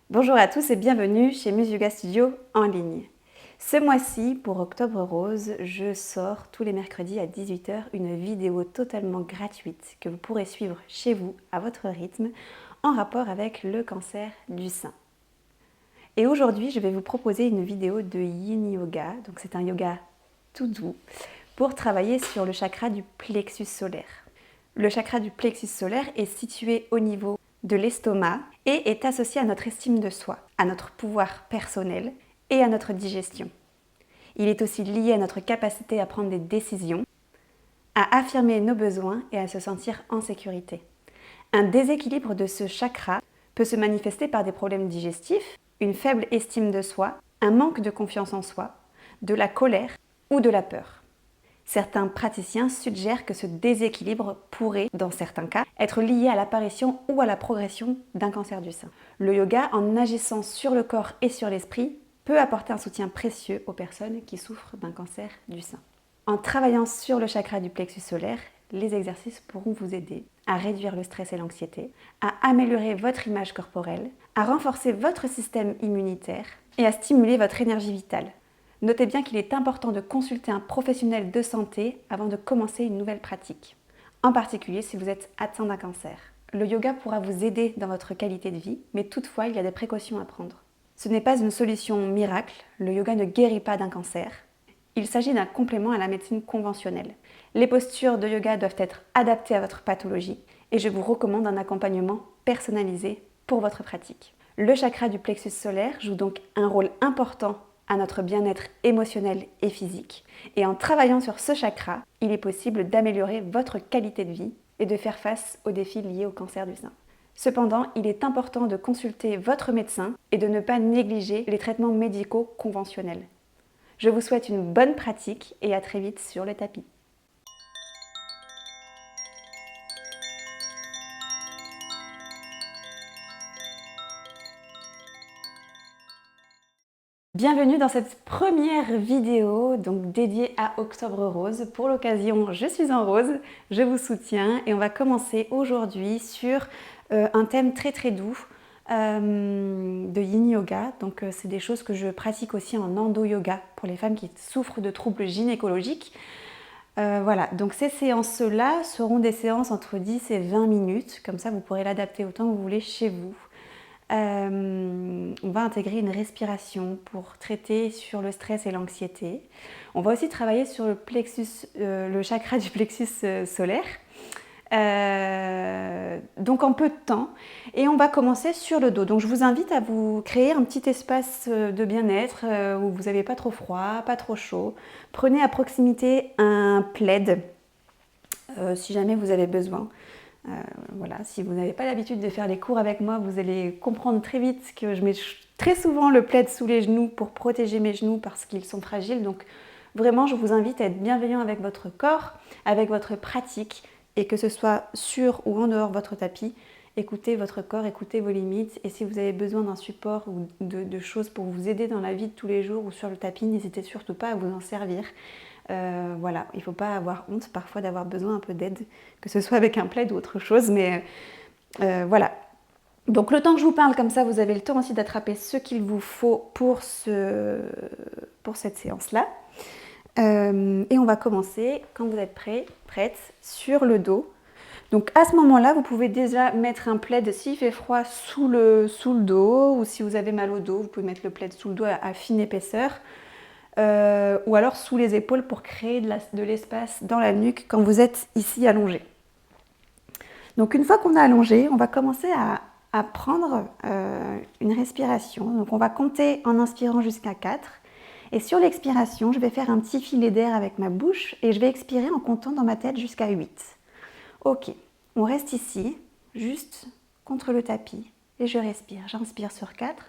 Bonjour à tous et bienvenue chez Muse Yoga Studio en ligne. Ce mois-ci, pour Octobre Rose, je sors tous les mercredis à 18 h une vidéo totalement gratuite que vous pourrez suivre chez vous à votre rythme en rapport avec le cancer du sein. Et aujourd'hui, je vais vous proposer une vidéo de Yin Yoga, donc c'est un yoga tout doux, pour travailler sur le chakra du plexus solaire. Le chakra du plexus solaire est situé au niveau de l'estomac et est associé à notre estime de soi, à notre pouvoir personnel et à notre digestion. Il est aussi lié à notre capacité à prendre des décisions, à affirmer nos besoins et à se sentir en sécurité. Un déséquilibre de ce chakra peut se manifester par des problèmes digestifs, une faible estime de soi, un manque de confiance en soi, de la colère ou de la peur. Certains praticiens suggèrent que ce déséquilibre pourrait, dans certains cas, être lié à l'apparition ou à la progression d'un cancer du sein. Le yoga, en agissant sur le corps et sur l'esprit, peut apporter un soutien précieux aux personnes qui souffrent d'un cancer du sein. En travaillant sur le chakra du plexus solaire, les exercices pourront vous aider à réduire le stress et l'anxiété, à améliorer votre image corporelle, à renforcer votre système immunitaire et à stimuler votre énergie vitale. Notez bien qu'il est important de consulter un professionnel de santé avant de commencer une nouvelle pratique, en particulier si vous êtes atteint d'un cancer. Le yoga pourra vous aider dans votre qualité de vie, mais toutefois il y a des précautions à prendre. Ce n'est pas une solution miracle, le yoga ne guérit pas d'un cancer. Il s'agit d'un complément à la médecine conventionnelle. Les postures de yoga doivent être adaptées à votre pathologie et je vous recommande un accompagnement personnalisé pour votre pratique. Le chakra du plexus solaire joue donc un rôle important à notre bien-être émotionnel et physique. Et en travaillant sur ce chakra, il est possible d'améliorer votre qualité de vie et de faire face aux défis liés au cancer du sein. Cependant, il est important de consulter votre médecin et de ne pas négliger les traitements médicaux conventionnels. Je vous souhaite une bonne pratique et à très vite sur le tapis. Bienvenue dans cette première vidéo donc dédiée à Octobre Rose. Pour l'occasion, je suis en rose, je vous soutiens et on va commencer aujourd'hui sur un thème très doux de Yin Yoga. Donc c'est des choses que je pratique aussi en Endo Yoga pour les femmes qui souffrent de troubles gynécologiques. Voilà, donc ces séances-là seront des séances entre 10 et 20 minutes, comme ça vous pourrez l'adapter autant que vous voulez chez vous. On va intégrer une respiration pour traiter sur le stress et l'anxiété. On va aussi travailler sur le chakra du plexus solaire, donc en peu de temps. Et on va commencer sur le dos. Donc je vous invite à vous créer un petit espace de bien-être où vous n'avez pas trop froid, pas trop chaud. Prenez à proximité un plaid si jamais vous avez besoin. Voilà, si vous n'avez pas l'habitude de faire les cours avec moi, vous allez comprendre très vite que je mets très souvent le plaid sous les genoux pour protéger mes genoux parce qu'ils sont fragiles. Donc vraiment, je vous invite à être bienveillant avec votre corps, avec votre pratique et que ce soit sur ou en dehors de votre tapis. Écoutez votre corps, écoutez vos limites et si vous avez besoin d'un support ou de choses pour vous aider dans la vie de tous les jours ou sur le tapis, n'hésitez surtout pas à vous en servir. Voilà, il ne faut pas avoir honte parfois d'avoir besoin un peu d'aide, que ce soit avec un plaid ou autre chose, mais voilà. Donc le temps que je vous parle comme ça, vous avez le temps aussi d'attraper ce qu'il vous faut pour cette séance-là. Et on va commencer, quand vous êtes prête, sur le dos. Donc à ce moment-là, vous pouvez déjà mettre un plaid s'il fait froid sous le dos, ou si vous avez mal au dos, vous pouvez mettre le plaid sous le dos à fine épaisseur. Ou alors sous les épaules pour créer de l'espace dans la nuque quand vous êtes ici allongé. Donc une fois qu'on a allongé, on va commencer à prendre une respiration. Donc on va compter en inspirant jusqu'à 4. Et sur l'expiration, je vais faire un petit filet d'air avec ma bouche et je vais expirer en comptant dans ma tête jusqu'à 8. Ok, on reste ici, juste contre le tapis. Et je respire. J'inspire sur 4.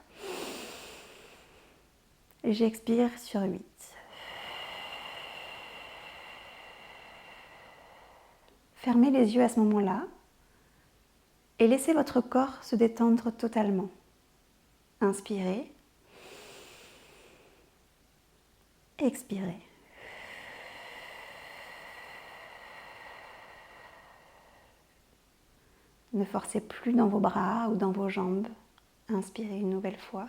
Et j'expire sur 8. Fermez les yeux à ce moment-là et laissez votre corps se détendre totalement. Inspirez. Expirez. Ne forcez plus dans vos bras ou dans vos jambes. Inspirez une nouvelle fois.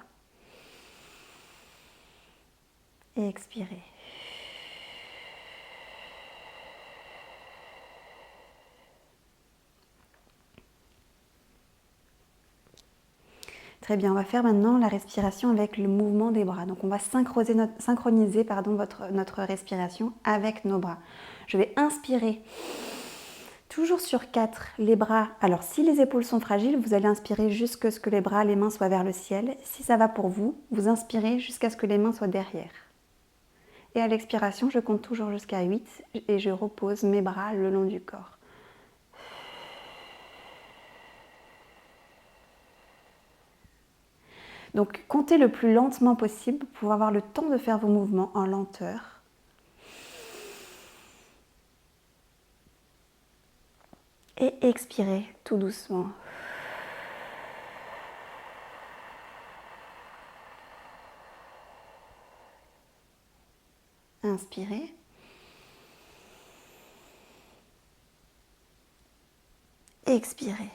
Et expirez. Très bien, on va faire maintenant la respiration avec le mouvement des bras. Donc on va synchroniser notre respiration avec nos bras. Je vais inspirer toujours sur 4 les bras. Alors si les épaules sont fragiles, vous allez inspirer jusqu'à ce que les bras, les mains soient vers le ciel. Si ça va pour vous, vous inspirez jusqu'à ce que les mains soient derrière. Et à l'expiration, je compte toujours jusqu'à 8 et je repose mes bras le long du corps. Donc comptez le plus lentement possible pour avoir le temps de faire vos mouvements en lenteur. Et expirez tout doucement. Inspirez. Expirez.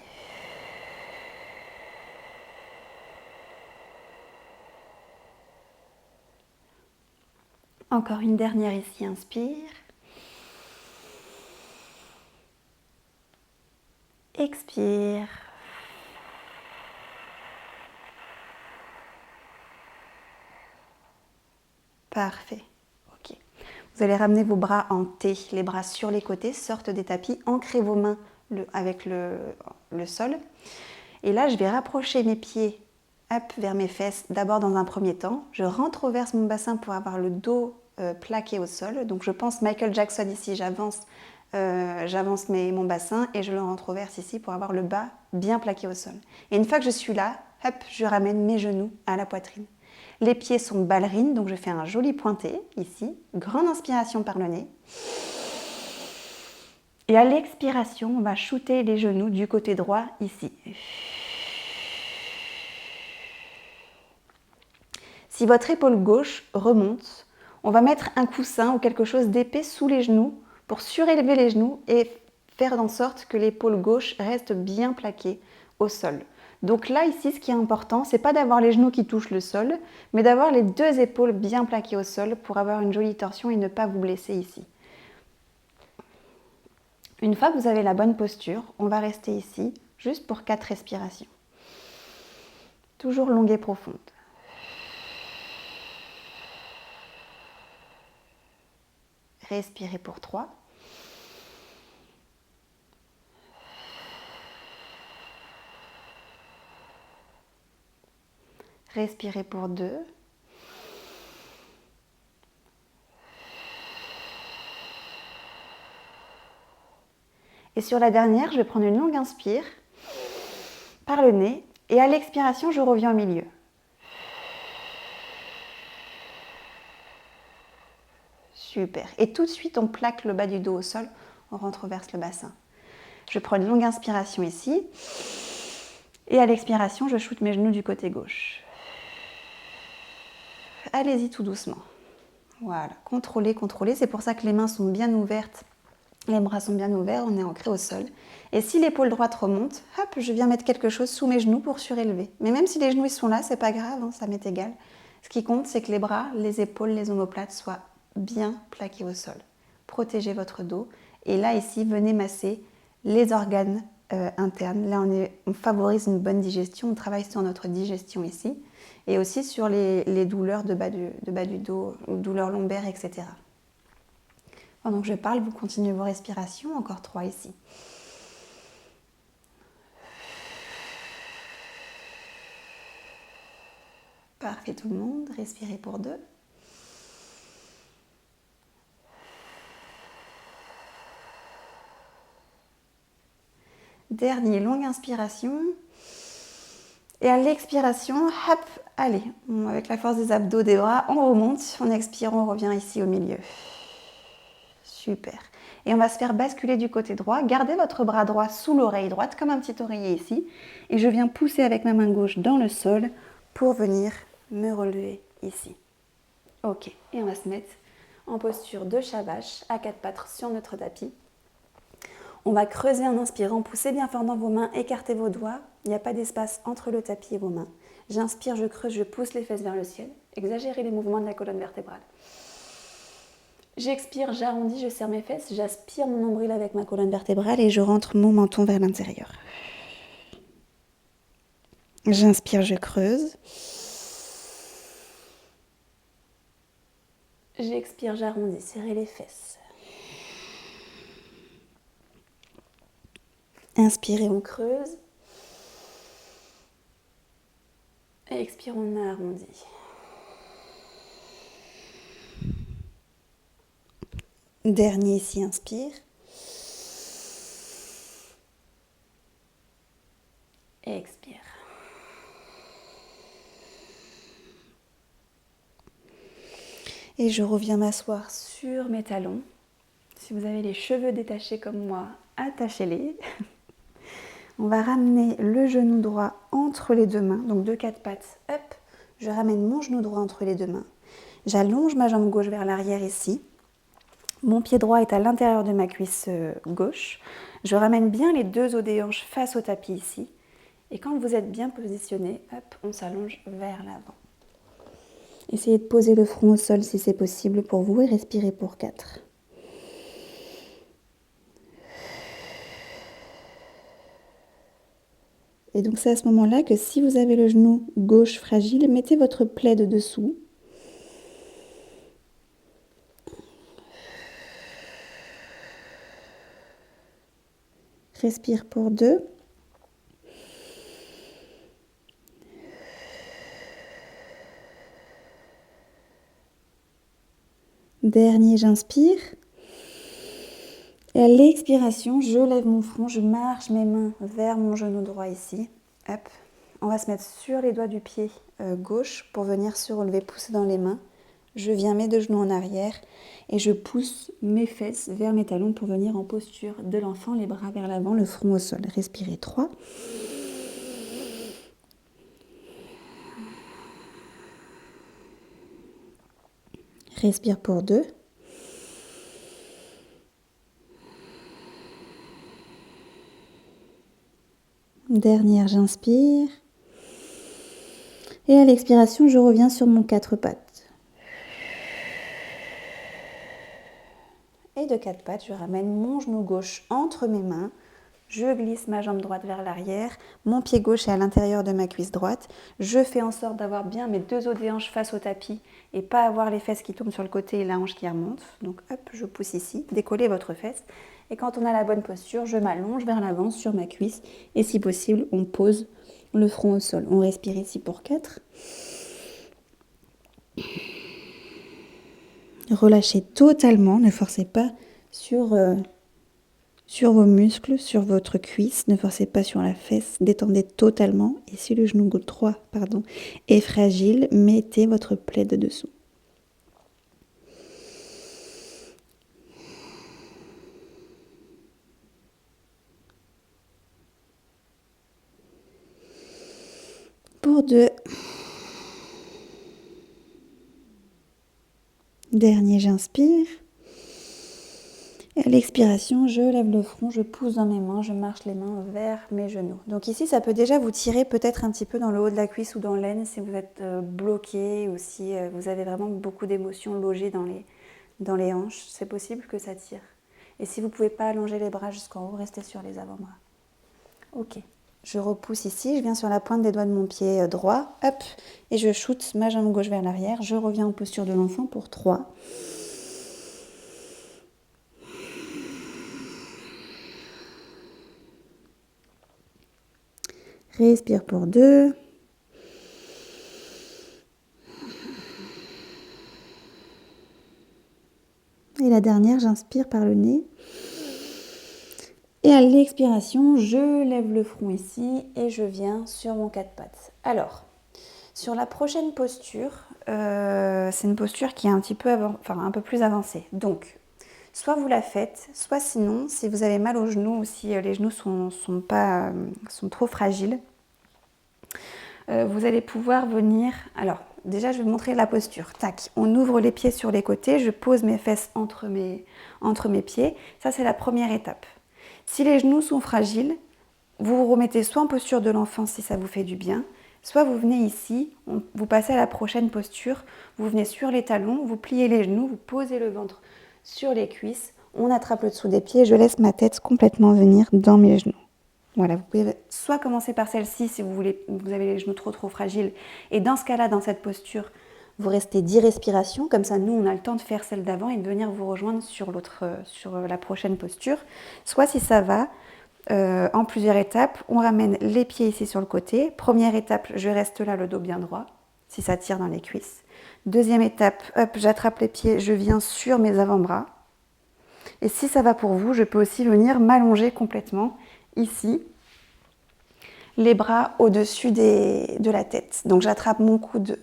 Encore une dernière ici, inspire. Expire. Parfait. Ok. Vous allez ramener vos bras en T, les bras sur les côtés, sortent des tapis, ancrez vos mains avec le sol. Et là, je vais rapprocher mes pieds vers mes fesses, d'abord dans un premier temps. Je rentroverse mon bassin pour avoir le dos plaqué au sol. Donc je pense Michael Jackson ici, j'avance mon bassin et je le rentroverse ici pour avoir le bas bien plaqué au sol. Et une fois que je suis là, hop, je ramène mes genoux à la poitrine. Les pieds sont ballerines, donc je fais un joli pointé ici. Grande inspiration par le nez. Et à l'expiration, on va shooter les genoux du côté droit ici. Si votre épaule gauche remonte, on va mettre un coussin ou quelque chose d'épais sous les genoux pour surélever les genoux et faire en sorte que l'épaule gauche reste bien plaquée au sol. Donc là, ici, ce qui est important, c'est pas d'avoir les genoux qui touchent le sol, mais d'avoir les deux épaules bien plaquées au sol pour avoir une jolie torsion et ne pas vous blesser ici. Une fois que vous avez la bonne posture, on va rester ici juste pour 4 respirations. Toujours longue et profonde. Respirez pour 3. Respirez pour 2. Et sur la dernière, je vais prendre une longue inspire par le nez et à l'expiration, je reviens au milieu. Super. Et tout de suite, on plaque le bas du dos au sol, on rentroverse le bassin. Je prends une longue inspiration ici et à l'expiration, je shoote mes genoux du côté gauche. Allez-y tout doucement. Voilà, contrôlez, contrôlez. C'est pour ça que les mains sont bien ouvertes. Les bras sont bien ouverts, on est ancré au sol. Et si l'épaule droite remonte, hop, je viens mettre quelque chose sous mes genoux pour surélever. Mais même si les genoux ils sont là, c'est pas grave, hein, ça m'est égal. Ce qui compte, c'est que les bras, les épaules, les omoplates soient bien plaqués au sol. Protégez votre dos. Et là, ici, venez masser les organes internes. Là, on favorise une bonne digestion. On travaille sur notre digestion ici. Et aussi sur les douleurs de bas du dos, douleurs lombaires, etc. Pendant que je parle, vous continuez vos respirations. Encore 3 ici. Parfait tout le monde. Respirez pour 2. Dernier, longue inspiration. Et à l'expiration, hop, allez, avec la force des abdos, des bras, on remonte. On expire, on revient ici au milieu. Super. Et on va se faire basculer du côté droit. Gardez votre bras droit sous l'oreille droite, comme un petit oreiller ici. Et je viens pousser avec ma main gauche dans le sol pour venir me relever ici. Ok, et on va se mettre en posture de chat vache à 4 pattes sur notre tapis. On va creuser en inspirant, poussez bien fort dans vos mains, écartez vos doigts. Il n'y a pas d'espace entre le tapis et vos mains. J'inspire, je creuse, je pousse les fesses vers le ciel. Exagérez les mouvements de la colonne vertébrale. J'expire, j'arrondis, je serre mes fesses, j'aspire mon nombril avec ma colonne vertébrale et je rentre mon menton vers l'intérieur. J'inspire, je creuse. J'expire, j'arrondis, serrez les fesses. Inspirez, on creuse. Et expire, on arrondit. Dernier ici, inspire. Et expire. Et je reviens m'asseoir sur mes talons. Si vous avez les cheveux détachés comme moi, attachez-les. On va ramener le genou droit entre les deux mains, donc de quatre pattes. Hop, je ramène mon genou droit entre les deux mains. J'allonge ma jambe gauche vers l'arrière ici. Mon pied droit est à l'intérieur de ma cuisse gauche. Je ramène bien les deux os des hanches face au tapis ici. Et quand vous êtes bien positionné, hop, on s'allonge vers l'avant. Essayez de poser le front au sol si c'est possible pour vous et respirez pour 4. Et donc c'est à ce moment-là que si vous avez le genou gauche fragile, mettez votre plaid dessous. Respire pour 2. Dernier, j'inspire. Et à l'expiration, je lève mon front, je marche mes mains vers mon genou droit ici. Hop. On va se mettre sur les doigts du pied gauche pour venir se relever, pousser dans les mains. Je viens mes deux genoux en arrière et je pousse mes fesses vers mes talons pour venir en posture de l'enfant, les bras vers l'avant, le front au sol. Respirez 3. Respire pour 2. Dernière, j'inspire. Et à l'expiration, je reviens sur mon 4 pattes. Et de 4 pattes, je ramène mon genou gauche entre mes mains. Je glisse ma jambe droite vers l'arrière. Mon pied gauche est à l'intérieur de ma cuisse droite. Je fais en sorte d'avoir bien mes deux os des hanches face au tapis et pas avoir les fesses qui tombent sur le côté et la hanche qui remonte. Donc hop, je pousse ici. Décollez votre fesse. Et quand on a la bonne posture, je m'allonge vers l'avant sur ma cuisse. Et si possible, on pose le front au sol. On respire ici pour 4. Relâchez totalement, ne forcez pas sur vos muscles, sur votre cuisse, ne forcez pas sur la fesse, détendez totalement. Et si le genou droit est fragile, mettez votre plaid dessous. Pour 2. Dernier, j'inspire. Et à l'expiration, je lève le front, je pousse dans mes mains, je marche les mains vers mes genoux. Donc ici, ça peut déjà vous tirer peut-être un petit peu dans le haut de la cuisse ou dans l'aine si vous êtes bloqué ou si vous avez vraiment beaucoup d'émotions logées dans les hanches. C'est possible que ça tire. Et si vous ne pouvez pas allonger les bras jusqu'en haut, restez sur les avant-bras. Ok. Je repousse ici, je viens sur la pointe des doigts de mon pied droit, hop, et je shoote ma jambe gauche vers l'arrière. Je reviens en posture de l'enfant pour 3. Respire pour 2. Et la dernière, j'inspire par le nez. Et à l'expiration, je lève le front ici et je viens sur mon 4 pattes. Alors, sur la prochaine posture, c'est une posture qui est un peu plus avancée. Donc, soit vous la faites, soit sinon, si vous avez mal aux genoux ou si les genoux sont trop fragiles, vous allez pouvoir venir... Alors, déjà, je vais vous montrer la posture. Tac, on ouvre les pieds sur les côtés, je pose mes fesses entre mes pieds. Ça, c'est la première étape. Si les genoux sont fragiles, vous vous remettez soit en posture de l'enfant si ça vous fait du bien, Soit vous venez ici, vous passez à la prochaine posture, vous venez sur les talons, vous pliez les genoux, vous posez le ventre sur les cuisses, on attrape le dessous des pieds, je laisse ma tête complètement venir dans mes genoux. Voilà, vous pouvez soit commencer par celle-ci si vous avez les genoux trop fragiles, et dans ce cas-là, dans cette posture, vous restez 10 respirations, comme ça nous on a le temps de faire celle d'avant et de venir vous rejoindre sur la prochaine posture. Soit si ça va, en plusieurs étapes, on ramène les pieds ici sur le côté. Première étape, je reste là, le dos bien droit, si ça tire dans les cuisses. Deuxième étape, hop, j'attrape les pieds, je viens sur mes avant-bras. Et si ça va pour vous, je peux aussi venir m'allonger complètement ici, les bras au-dessus de la tête. Donc j'attrape mon coude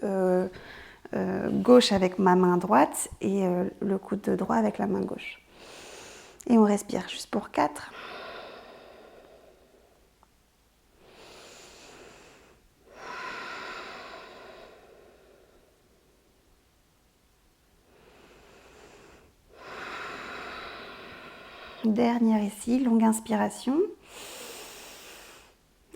gauche avec ma main droite et le coude droit avec la main gauche. Et on respire juste pour 4. Dernière ici, longue inspiration.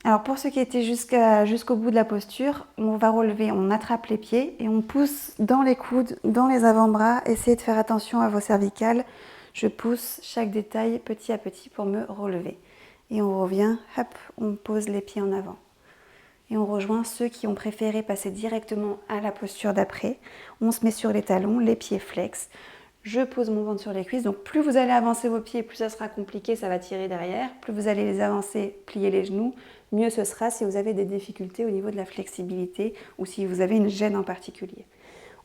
Alors pour ceux qui étaient jusqu'au bout de la posture, on va relever, on attrape les pieds et on pousse dans les coudes, dans les avant-bras. Essayez de faire attention à vos cervicales. Je pousse chaque détail petit à petit pour me relever. Et on revient, hop, on pose les pieds en avant. Et on rejoint ceux qui ont préféré passer directement à la posture d'après. On se met sur les talons, les pieds flex. Je pose mon ventre sur les cuisses. Donc plus vous allez avancer vos pieds, plus ça sera compliqué, ça va tirer derrière. Plus vous allez les avancer, plier les genoux, mieux ce sera si vous avez des difficultés au niveau de la flexibilité ou si vous avez une gêne en particulier.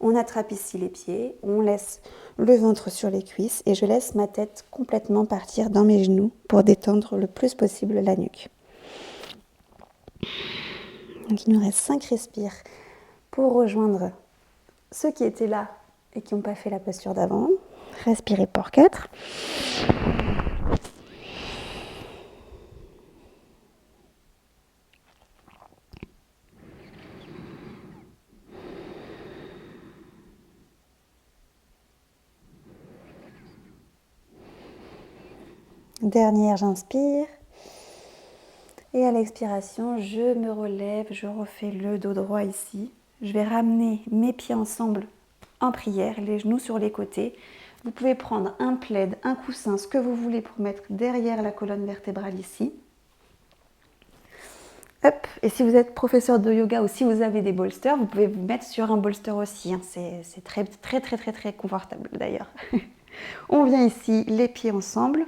On attrape ici les pieds, on laisse le ventre sur les cuisses et je laisse ma tête complètement partir dans mes genoux pour détendre le plus possible la nuque. Donc il nous reste 5 respires pour rejoindre ceux qui étaient là et qui n'ont pas fait la posture d'avant. Respirez pour 4. Dernière, j'inspire. Et à l'expiration, je me relève, je refais le dos droit ici. Je vais ramener mes pieds ensemble en prière, les genoux sur les côtés. Vous pouvez prendre un plaid, un coussin, ce que vous voulez pour mettre derrière la colonne vertébrale ici. Hop. Et si vous êtes professeur de yoga ou si vous avez des bolsters, vous pouvez vous mettre sur un bolster aussi. Hein. C'est très confortable d'ailleurs. On vient ici, les pieds ensemble.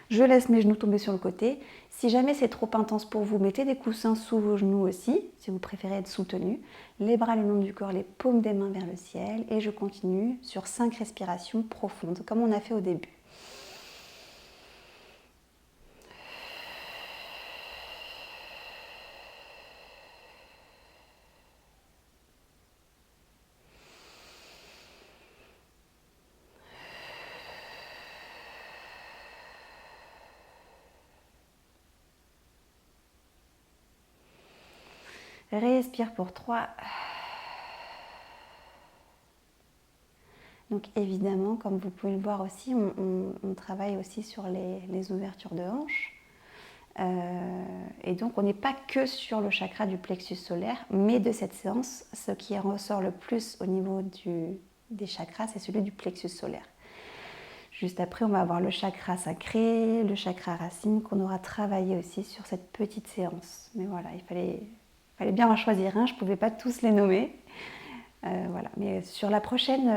Je laisse mes genoux tomber sur le côté. Si jamais c'est trop intense pour vous, mettez des coussins sous vos genoux aussi, si vous préférez être soutenu. Les bras le long du corps, les paumes des mains vers le ciel. Et je continue sur 5 respirations profondes, comme on a fait au début. Respire pour 3. Donc évidemment, comme vous pouvez le voir aussi, on travaille aussi sur les ouvertures de hanches. Et donc on n'est pas que sur le chakra du plexus solaire, mais de cette séance, ce qui ressort le plus au niveau des chakras, c'est celui du plexus solaire. Juste après, on va avoir le chakra sacré, le chakra racine qu'on aura travaillé aussi sur cette petite séance. Mais voilà, il fallait bien en choisir un, je ne pouvais pas tous les nommer. Voilà. Mais sur la prochaine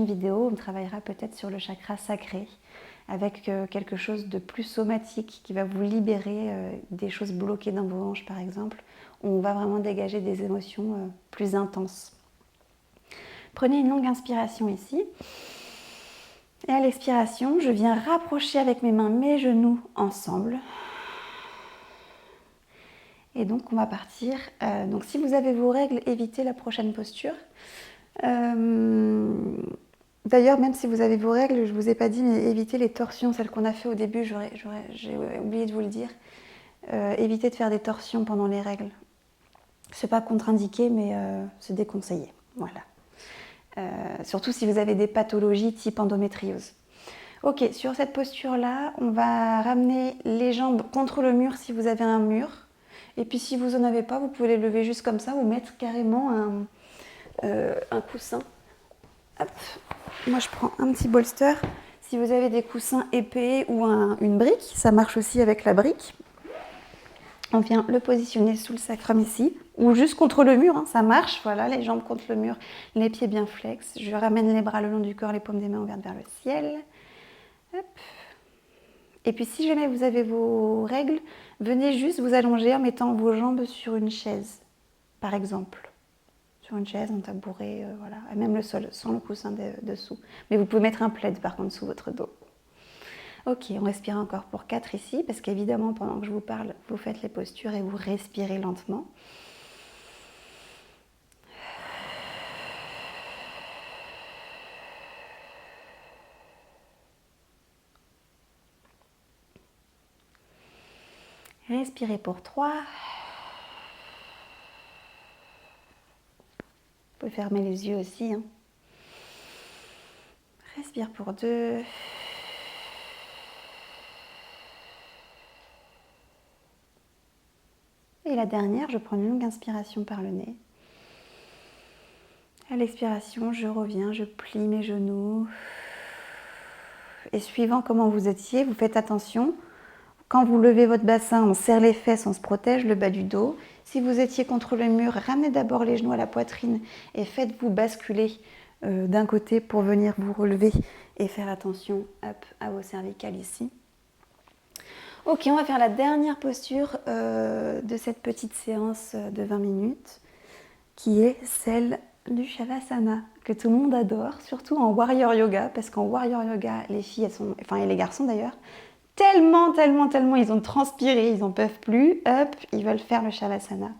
vidéo, on travaillera peut-être sur le chakra sacré avec quelque chose de plus somatique qui va vous libérer des choses bloquées dans vos hanches par exemple. On va vraiment dégager des émotions plus intenses. Prenez une longue inspiration ici. Et à l'expiration, je viens rapprocher avec mes mains mes genoux ensemble. Et donc on va partir. Donc si vous avez vos règles, évitez la prochaine posture. D'ailleurs, même si vous avez vos règles, je ne vous ai pas dit, mais évitez les torsions, celles qu'on a fait au début, j'ai oublié de vous le dire. Évitez de faire des torsions pendant les règles. C'est pas contre-indiqué, mais c'est déconseillé. Voilà. Surtout si vous avez des pathologies type endométriose. Ok, sur cette posture-là, on va ramener les jambes contre le mur si vous avez un mur. Et puis si vous n'en avez pas, vous pouvez les lever juste comme ça ou mettre carrément un coussin. Hop. Moi je prends un petit bolster. Si vous avez des coussins épais ou une brique, ça marche aussi avec la brique. On vient le positionner sous le sacrum ici, ou juste contre le mur, hein, ça marche, voilà, les jambes contre le mur, les pieds bien flex. Je ramène les bras le long du corps, les paumes des mains ouvertes vers le ciel. Hop. Et puis si jamais vous avez vos règles, venez juste vous allonger en mettant vos jambes sur une chaise, par exemple. Sur une chaise, un tabouret, voilà, même le sol, sans le coussin dessous. Mais vous pouvez mettre un plaid par contre sous votre dos. Ok, on respire encore pour 4 ici, parce qu'évidemment, pendant que je vous parle, vous faites les postures et vous respirez lentement. Respirez pour 3. Vous pouvez fermer les yeux aussi. Hein. Respire pour 2. Et la dernière, je prends une longue inspiration par le nez. À l'expiration, je reviens, je plie mes genoux. Et suivant comment vous étiez, vous faites attention. Quand vous levez votre bassin, on serre les fesses, on se protège le bas du dos. Si vous étiez contre le mur, ramenez d'abord les genoux à la poitrine et faites-vous basculer d'un côté pour venir vous relever et faire attention à vos cervicales ici. Ok, on va faire la dernière posture de cette petite séance de 20 minutes qui est celle du Shavasana, que tout le monde adore, surtout en Warrior Yoga, parce qu'en Warrior Yoga, les filles, et les garçons d'ailleurs, tellement, ils ont transpiré, ils n'en peuvent plus, hop, ils veulent faire le Shavasana.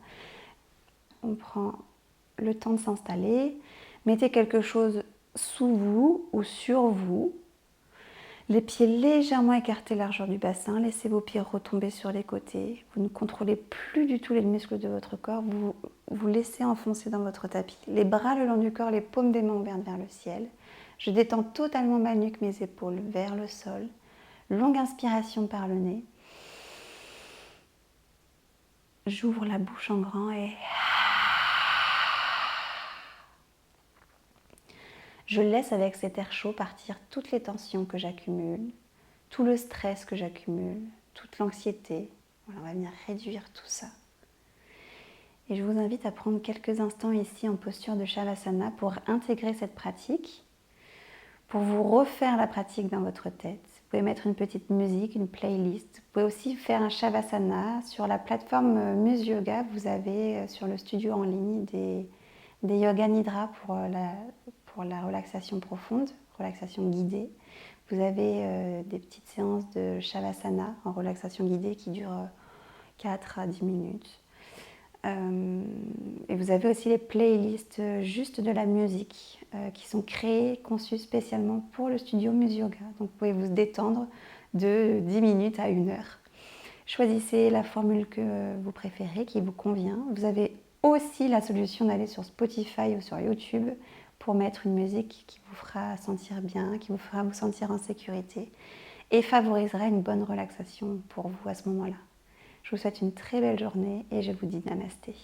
On prend le temps de s'installer, mettez quelque chose sous vous ou sur vous, les pieds légèrement écartés largeur du bassin, laissez vos pieds retomber sur les côtés, vous ne contrôlez plus du tout les muscles de votre corps, vous laissez enfoncer dans votre tapis, les bras le long du corps, les paumes des mains ouvertes vers le ciel, je détends totalement ma nuque, mes épaules vers le sol. Longue inspiration par le nez. J'ouvre la bouche en grand et je laisse avec cet air chaud partir toutes les tensions que j'accumule, tout le stress que j'accumule, toute l'anxiété. Voilà, on va venir réduire tout ça. Et je vous invite à prendre quelques instants ici en posture de Shavasana pour intégrer cette pratique, pour vous refaire la pratique dans votre tête. Vous pouvez mettre une petite musique, une playlist. Vous pouvez aussi faire un Shavasana. Sur la plateforme Muse Yoga, vous avez sur le studio en ligne des Yoga Nidra pour la relaxation profonde, relaxation guidée. Vous avez des petites séances de Shavasana en relaxation guidée qui durent 4 à 10 minutes. Et vous avez aussi les playlists juste de la musique qui sont créées, conçues spécialement pour le studio Muse Yoga. Donc vous pouvez vous détendre de 10 minutes à 1 heure. Choisissez la formule que vous préférez, qui vous convient. Vous avez aussi la solution d'aller sur Spotify ou sur YouTube pour mettre une musique qui vous fera sentir bien, qui vous fera vous sentir en sécurité et favorisera une bonne relaxation pour vous à ce moment-là. Je vous souhaite une très belle journée et je vous dis namasté.